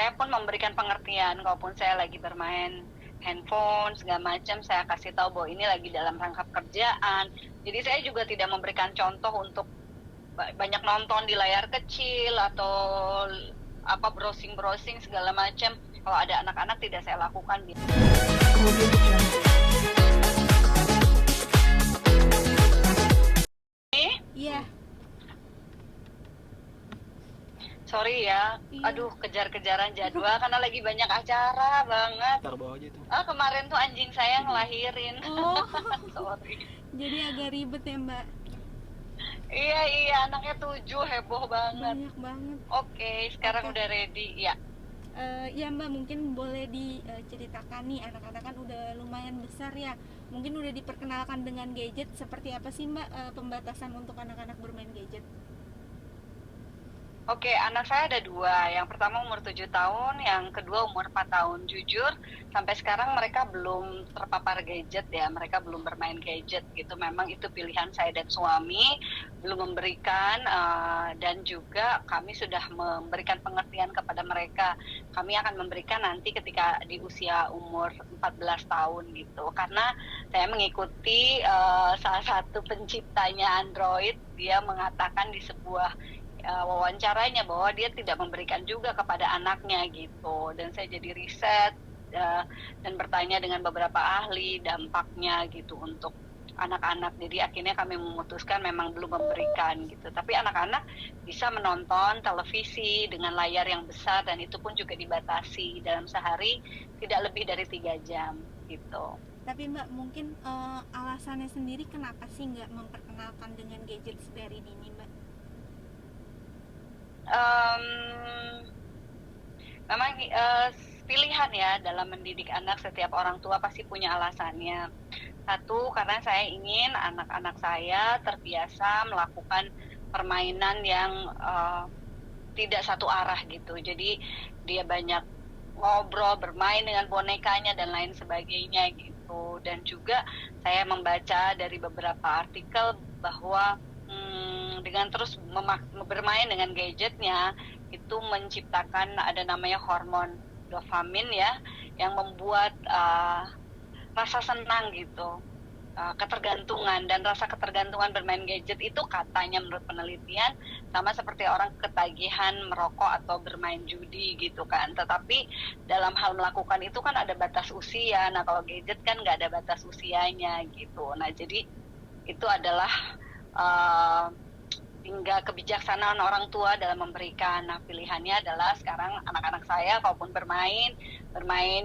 saya pun memberikan pengertian, kalaupun saya lagi bermain handphone segala macam, saya kasih tahu bahwa ini lagi dalam rangka kerjaan. Jadi saya juga tidak memberikan contoh untuk banyak nonton di layar kecil atau apa browsing segala macam. Kalau ada anak-anak tidak saya lakukan. Iya. Sorry ya, Iya. aduh kejar-kejaran jadwal karena lagi banyak acara banget. Taruh bawah aja tuh. Kemarin tuh anjing saya ngelahirin. Oh, Sorry. jadi agak ribet ya Mbak. Iya, anaknya 7, heboh banget. Banyak banget. Oke, sekarang Oke. udah ready ya. Ya Mbak, mungkin boleh diceritakan nih, anak-anak kan udah lumayan besar ya. Mungkin udah diperkenalkan dengan gadget. Seperti apa sih Mbak pembatasan untuk anak-anak bermain gadget? Oke, anak saya ada 2. Yang pertama umur 7 tahun, yang kedua umur 4 tahun. Jujur, sampai sekarang mereka belum terpapar gadget ya, mereka belum bermain gadget gitu. Memang itu pilihan saya dan suami, belum memberikan, dan juga kami sudah memberikan pengertian kepada mereka. Kami akan memberikan nanti ketika di usia umur 14 tahun gitu. Karena saya mengikuti salah satu penciptanya Android, dia mengatakan di sebuah wawancaranya bahwa dia tidak memberikan juga kepada anaknya gitu. Dan saya jadi riset dan bertanya dengan beberapa ahli dampaknya gitu untuk anak-anak. Jadi akhirnya kami memutuskan memang belum memberikan gitu. Tapi anak-anak bisa menonton televisi dengan layar yang besar dan itu pun juga dibatasi dalam sehari tidak lebih dari 3 jam gitu. Tapi Mbak, mungkin alasannya sendiri kenapa sih nggak memperkenalkan dengan gadget dari dini Mbak? Memang pilihan ya dalam mendidik anak, setiap orang tua pasti punya alasannya. Satu, karena saya ingin anak-anak saya terbiasa melakukan permainan yang tidak satu arah gitu. Jadi dia banyak ngobrol, bermain dengan bonekanya dan lain sebagainya gitu. Dan juga saya membaca dari beberapa artikel bahwa dengan terus bermain dengan gadgetnya itu menciptakan ada namanya hormon dopamin ya, yang membuat rasa senang gitu, ketergantungan. Dan rasa ketergantungan bermain gadget itu katanya menurut penelitian sama seperti orang ketagihan merokok atau bermain judi gitu kan. Tetapi dalam hal melakukan itu kan ada batas usia. Nah kalau gadget kan nggak ada batas usianya gitu. Nah jadi itu adalah tinggal kebijaksanaan orang tua dalam memberikan. Nah pilihannya adalah sekarang anak-anak saya kalaupun bermain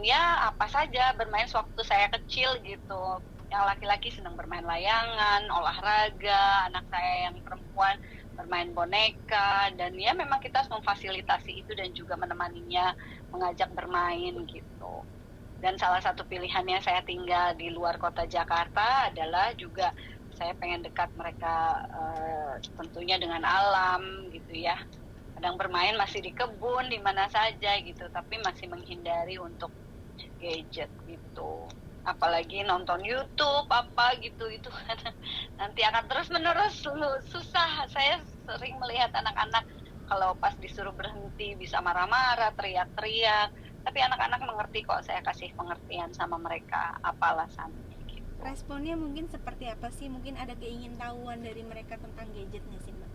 ya apa saja, bermain sewaktu saya kecil gitu. Yang laki-laki senang bermain layangan, olahraga, anak saya yang perempuan bermain boneka, dan ya memang kita harus memfasilitasi itu dan juga menemaninya, mengajak bermain gitu. Dan salah satu pilihannya saya tinggal di luar kota Jakarta adalah juga saya pengen dekat mereka tentunya dengan alam gitu ya. Kadang bermain masih di kebun, di mana saja gitu, tapi masih menghindari untuk gadget gitu. Apalagi nonton YouTube apa gitu, itu nanti akan terus menerus susah. Saya sering melihat anak-anak kalau pas disuruh berhenti bisa marah-marah, teriak-teriak. Tapi anak-anak mengerti kok, saya kasih pengertian sama mereka apa alasannya. Responnya mungkin seperti apa sih? Mungkin ada keingintahuan dari mereka tentang gadgetnya sih Mbak?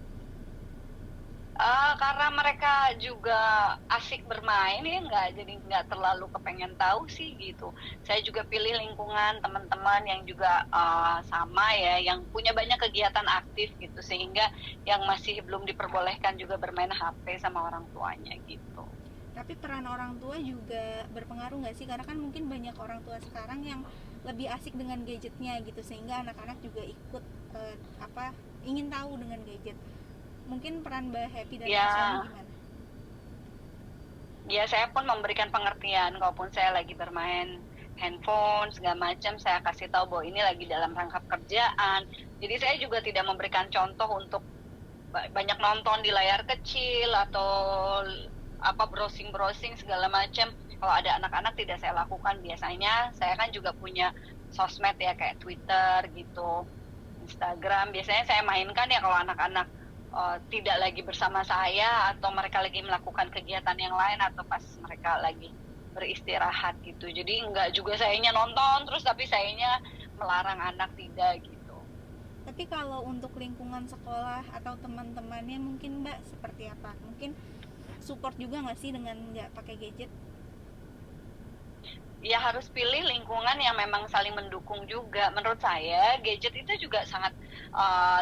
Karena mereka juga asik bermain ya, jadi nggak terlalu kepengen tahu sih gitu. Saya juga pilih lingkungan teman-teman yang juga sama ya, yang punya banyak kegiatan aktif gitu, sehingga yang masih belum diperbolehkan juga bermain HP sama orang tuanya gitu. Tapi peran orang tua juga berpengaruh nggak sih? Karena kan mungkin banyak orang tua sekarang yang lebih asik dengan gadgetnya gitu, sehingga anak-anak juga ikut ingin tahu dengan gadget. Mungkin peran Mbak Happy dan Ya, suami gimana? ya saya pun memberikan pengertian, kalaupun saya lagi bermain handphone segala macam, saya kasih tahu bahwa ini lagi dalam rangka kerjaan. Jadi saya juga tidak memberikan contoh untuk banyak nonton di layar kecil atau apa browsing segala macam. Kalau ada anak-anak tidak saya lakukan. Biasanya saya kan juga punya sosmed ya, kayak Twitter gitu, Instagram. Biasanya saya mainkan ya kalau anak-anak tidak lagi bersama saya atau mereka lagi melakukan kegiatan yang lain atau pas mereka lagi beristirahat gitu. Jadi nggak juga sayanya nonton terus tapi sayanya melarang anak, tidak gitu. Tapi kalau untuk lingkungan sekolah atau teman-temannya mungkin Mbak seperti apa? Mungkin support juga nggak sih dengan nggak pakai gadget? Ya harus pilih lingkungan yang memang saling mendukung juga. Menurut saya gadget itu juga sangat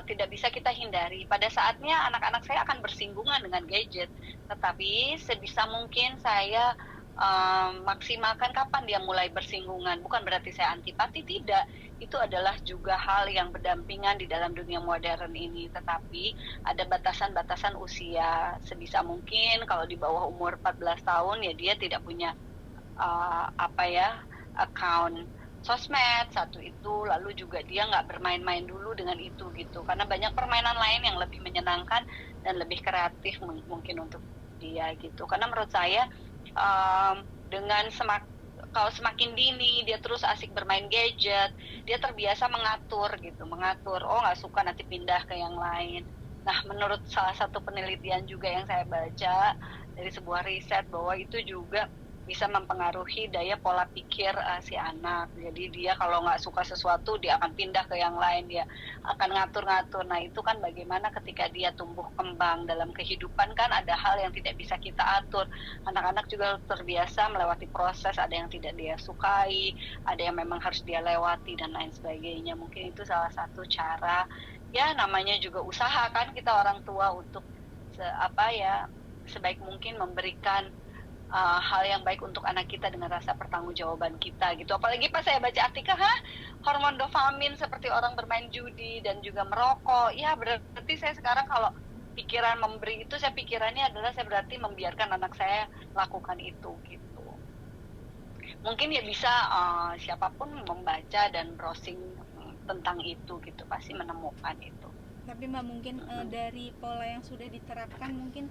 tidak bisa kita hindari. Pada saatnya anak-anak saya akan bersinggungan dengan gadget, tetapi sebisa mungkin saya maksimalkan kapan dia mulai bersinggungan. Bukan berarti saya antipati, tidak. Itu adalah juga hal yang berdampingan di dalam dunia modern ini. Tetapi ada batasan-batasan usia. Sebisa mungkin kalau di bawah umur 14 tahun ya dia tidak punya account sosmed satu itu, lalu juga dia nggak bermain-main dulu dengan itu gitu, karena banyak permainan lain yang lebih menyenangkan dan lebih kreatif mungkin untuk dia gitu. Karena menurut saya dengan kalau semakin dini dia terus asik bermain gadget, dia terbiasa mengatur, oh nggak suka nanti pindah ke yang lain. Nah, menurut salah satu penelitian juga yang saya baca dari sebuah riset bahwa itu juga bisa mempengaruhi daya pola pikir si anak. Jadi dia kalau nggak suka sesuatu dia akan pindah ke yang lain, dia akan ngatur-ngatur. Nah itu kan bagaimana ketika dia tumbuh kembang dalam kehidupan kan ada hal yang tidak bisa kita atur. Anak-anak juga terbiasa melewati proses, ada yang tidak dia sukai, ada yang memang harus dia lewati dan lain sebagainya. Mungkin itu salah satu cara, ya namanya juga usaha kan kita orang tua untuk sebaik mungkin memberikan hal yang baik untuk anak kita dengan rasa pertanggungjawaban kita gitu. Apalagi pas saya baca artikel, hormon dopamin seperti orang bermain judi dan juga merokok. Ya berarti saya sekarang kalau pikiran memberi itu, saya pikirannya adalah saya berarti membiarkan anak saya lakukan itu gitu. Mungkin ya bisa siapapun membaca dan browsing tentang itu gitu, pasti menemukan itu. Tapi Mbak mungkin dari pola yang sudah diterapkan mungkin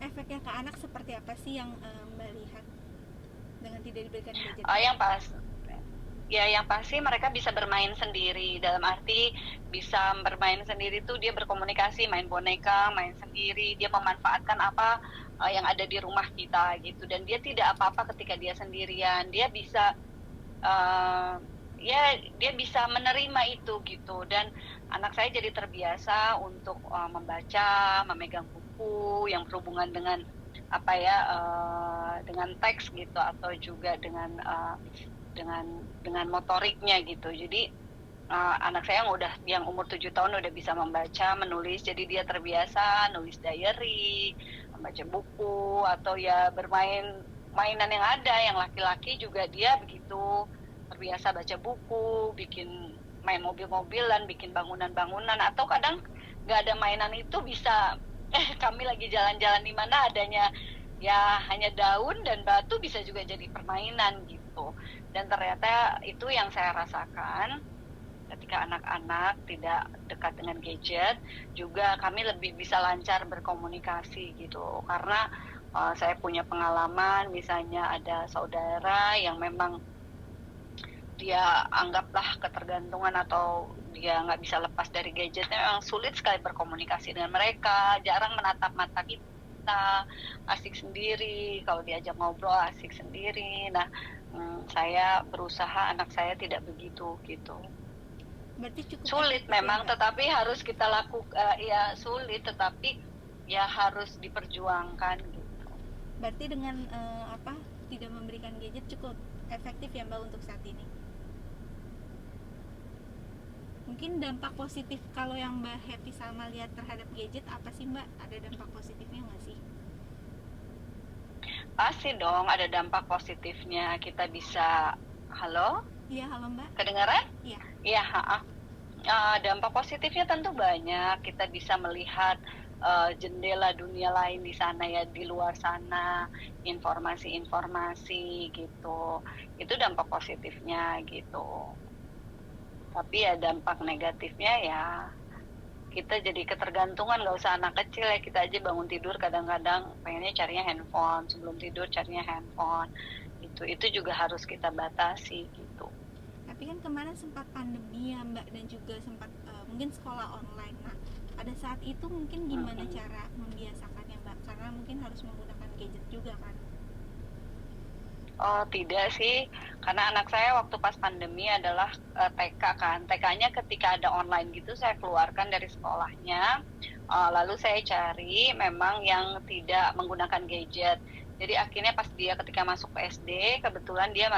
efeknya ke anak seperti apa sih yang Mbak lihat dengan tidak diberikan gadget? Yang pasti mereka bisa bermain sendiri, dalam arti bisa bermain sendiri tuh dia berkomunikasi, main boneka, main sendiri, dia memanfaatkan apa yang ada di rumah kita gitu, dan dia tidak apa-apa ketika dia sendirian, dia bisa dia bisa menerima itu gitu. Dan anak saya jadi terbiasa untuk membaca, memegang buku yang berhubungan dengan dengan teks gitu, atau juga dengan motoriknya gitu. Jadi anak saya yang umur 7 tahun udah bisa membaca, menulis, jadi dia terbiasa nulis diary, membaca buku, atau ya bermain mainan yang ada. Yang laki-laki juga dia begitu terbiasa baca buku, bikin main mobil-mobilan, bikin bangunan-bangunan, atau kadang nggak ada mainan itu bisa kami lagi jalan-jalan di mana adanya ya hanya daun dan batu, bisa juga jadi permainan gitu. Dan ternyata itu yang saya rasakan ketika anak-anak tidak dekat dengan gadget, juga kami lebih bisa lancar berkomunikasi gitu. Karena saya punya pengalaman, misalnya ada saudara yang memang dia anggaplah ketergantungan atau dia nggak bisa lepas dari gadgetnya, memang sulit sekali berkomunikasi dengan mereka, jarang menatap mata kita, asik sendiri, kalau diajak ngobrol asik sendiri. Nah, saya berusaha anak saya tidak begitu gitu. Berarti cukup sulit memang ya, tetapi harus kita lakukan, ya sulit tetapi ya harus diperjuangkan gitu. Berarti dengan tidak memberikan gadget cukup efektif ya Mbak untuk saat ini. Mungkin dampak positif kalau yang Mbak Happy sama lihat terhadap gadget apa sih Mbak? Ada dampak positifnya nggak sih? Pasti dong ada dampak positifnya. Kita bisa, halo? Iya, halo Mbak. Kedengaran? Iya. Iya, dampak positifnya tentu banyak. Kita bisa melihat jendela dunia lain di sana ya, di luar sana, informasi-informasi gitu. Itu dampak positifnya gitu. Tapi ya dampak negatifnya ya kita jadi ketergantungan. Nggak usah anak kecil ya, kita aja bangun tidur kadang-kadang pengennya carinya handphone, sebelum tidur carinya handphone. Itu juga harus kita batasi gitu. Tapi kan kemarin sempat pandemi ya Mbak, dan juga sempat mungkin sekolah online. Nah, saat itu mungkin gimana cara membiasakannya Mbak? Karena mungkin harus menggunakan gadget juga kan. Oh tidak sih, karena anak saya waktu pas pandemi adalah TK kan. TK-nya ketika ada online gitu saya keluarkan dari sekolahnya. Lalu saya cari memang yang tidak menggunakan gadget. Jadi akhirnya pas dia ketika masuk ke SD, kebetulan dia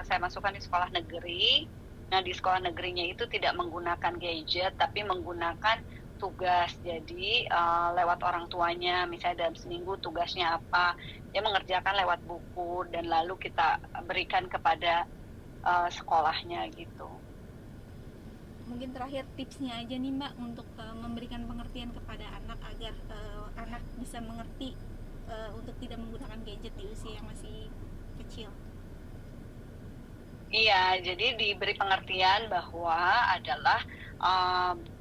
saya masukkan di sekolah negeri. Nah di sekolah negerinya itu tidak menggunakan gadget, tapi menggunakan tugas. Jadi lewat orang tuanya, misalnya dalam seminggu tugasnya apa, dia mengerjakan lewat buku dan lalu kita berikan kepada sekolahnya gitu. Mungkin terakhir tipsnya aja nih Mbak untuk memberikan pengertian kepada anak agar anak bisa mengerti untuk tidak menggunakan gadget di usia yang masih kecil. Iya, jadi diberi pengertian bahwa adalah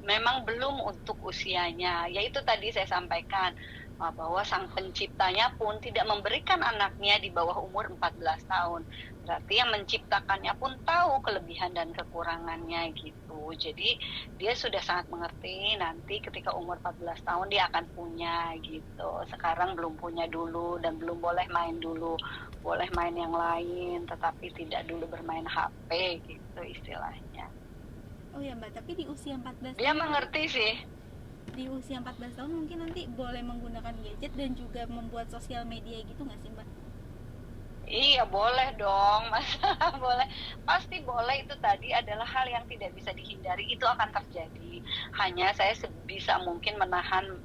memang belum untuk usianya. Yaitu tadi saya sampaikan bahwa sang penciptanya pun tidak memberikan anaknya di bawah umur 14 tahun. Berarti yang menciptakannya pun tahu kelebihan dan kekurangannya gitu. Jadi dia sudah sangat mengerti nanti ketika umur 14 tahun dia akan punya gitu. Sekarang belum punya dulu dan belum boleh main dulu. Boleh main yang lain tetapi tidak dulu bermain HP gitu istilahnya. Oh ya Mbak, tapi di usia 14 Dia tahun mengerti sih. di usia 14 tahun mungkin nanti boleh menggunakan gadget dan juga membuat sosial media gitu nggak sih Mbak? Iya boleh dong, masa boleh, pasti boleh. Itu tadi adalah hal yang tidak bisa dihindari, itu akan terjadi. Hanya saya sebisa mungkin menahan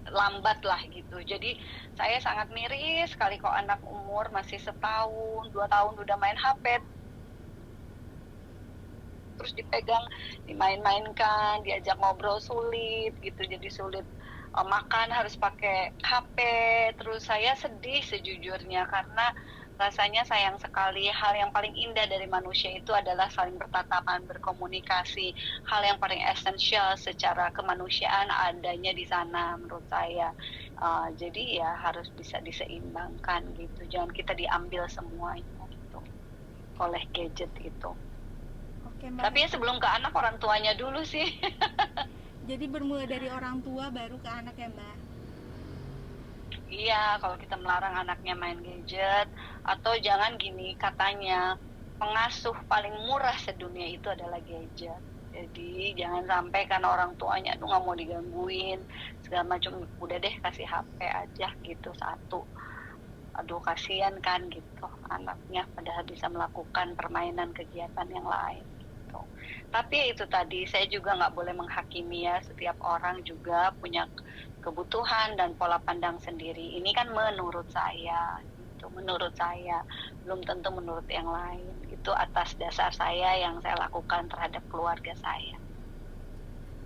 lambat lah gitu. Jadi saya sangat miris sekali kok anak umur masih setahun, 2 tahun udah main HP, terus dipegang, dimain-mainkan, diajak ngobrol sulit gitu, jadi sulit makan harus pakai HP. Terus saya sedih sejujurnya karena rasanya sayang sekali. Hal yang paling indah dari manusia itu adalah saling bertatapan, berkomunikasi. Hal yang paling esensial secara kemanusiaan adanya di sana menurut saya. Jadi ya harus bisa diseimbangkan gitu. Jangan kita diambil semuanya gitu oleh gadget itu. Oke Mbak. Tapi ya sebelum ke anak orang tuanya dulu sih. Jadi bermula dari orang tua baru ke anak ya Mbak? Iya, kalau kita melarang anaknya main gadget, atau jangan gini, katanya pengasuh paling murah sedunia itu adalah gadget. Jadi jangan sampai karena orang tuanya tuh nggak mau digangguin segala macam, udah deh kasih HP aja gitu satu. Aduh kasihan kan gitu anaknya, padahal bisa melakukan permainan kegiatan yang lain. Tapi itu tadi saya juga nggak boleh menghakimi ya, setiap orang juga punya kebutuhan dan pola pandang sendiri. Ini kan menurut saya gitu, menurut saya belum tentu menurut yang lain. Itu atas dasar saya yang saya lakukan terhadap keluarga saya.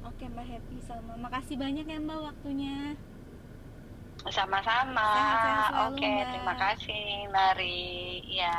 Oke Mbak Happy Salma, makasih banyak ya Mbak waktunya. Sama-sama. Sehat-sehat selalu, Oke, Mbak. terima kasih. Mari ya.